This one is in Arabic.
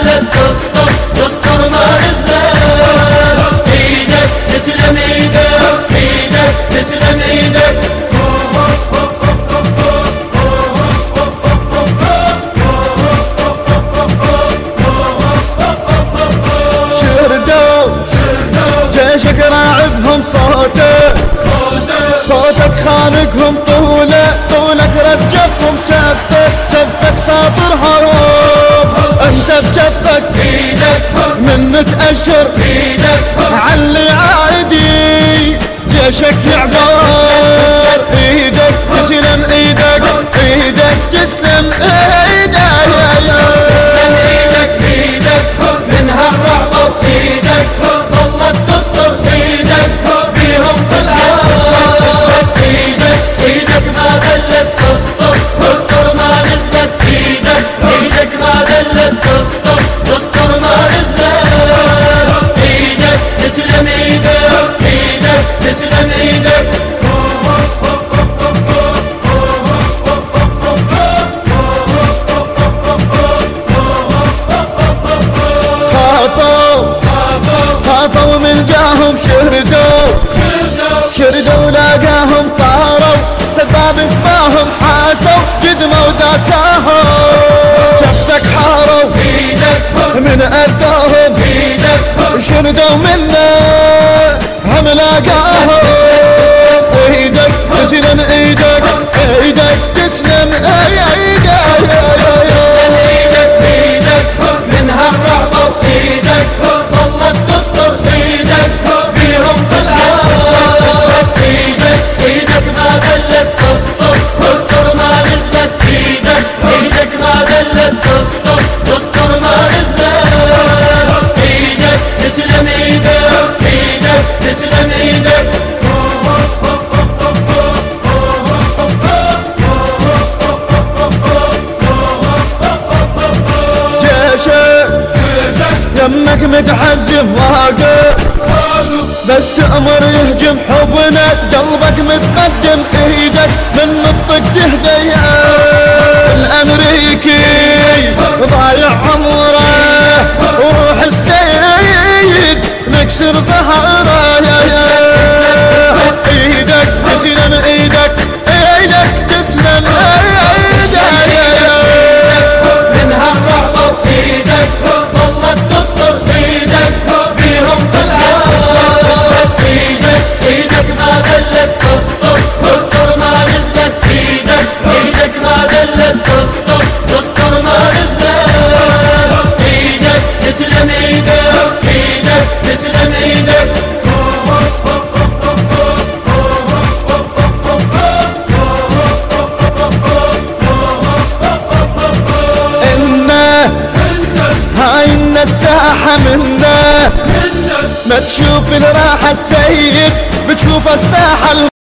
دلت تسطر تسطر ما نزلت. ايدك تسلم ايدك ايدك تسلم ايدك. شردوا جيشك راعبهم صوتك خانقهم طولك رجفهم جفك ساطر هروب. انت بجفك ايدك منك اشر علي عادي جيشك يعبر. ايدك تسلم ايدك ايدك تسلم ايدك. تسلم ايدك ايدك من هالرعب ايدك ظلت تسطر ايدك بيهم تسلم ايدك ايدك ما دلت تسطر تسطر ما نزلت. ايدك ايدك ما دلت تسطر تسطر ما نزلت. ايدك تسلم ايدك ايدك تسلم ايدك. خافوا من جاهم شردوا لاقاهم طاروا سباب اسماهم حاسوا قدموا داساهم. جفك حاروا من اذاهم شردوا منه هم لاقاهم. ايدك تسلم ايدك ايدك تسلم ايدك. من هالرعب ايدك ظلت تسطر ايدك بيهم تسلم ايدك ايدك ما دلت تسطر تسطر ما نزلت. ايدك ايدك ما دلت تسطر تسطر ما نزلت. ايدك تسلم ايدك ايدك تسلم ايدك. يمك متحزم واقف بس تأمر يهجم حبنا قلبك متقدم. ايدك من نطق تهدي الامريكي ضايع عمره وروح السيد نكسر ظهره. ايدك تسلم ايدك ايدك تسلم ايدك. من هالرعب ايدك ظلت تسطر ايدك بيهم تسلم ايدك ايدك ما دلت تسطر تسطر ما نزلت. ايدك ايدك ما دلت تسطر تسطر ما نزلت. ايدك تسلم ايدك ايدك تسلم ايدك. هاي الساحة منا ما تشوف الراحة السيد بتشوف استاحة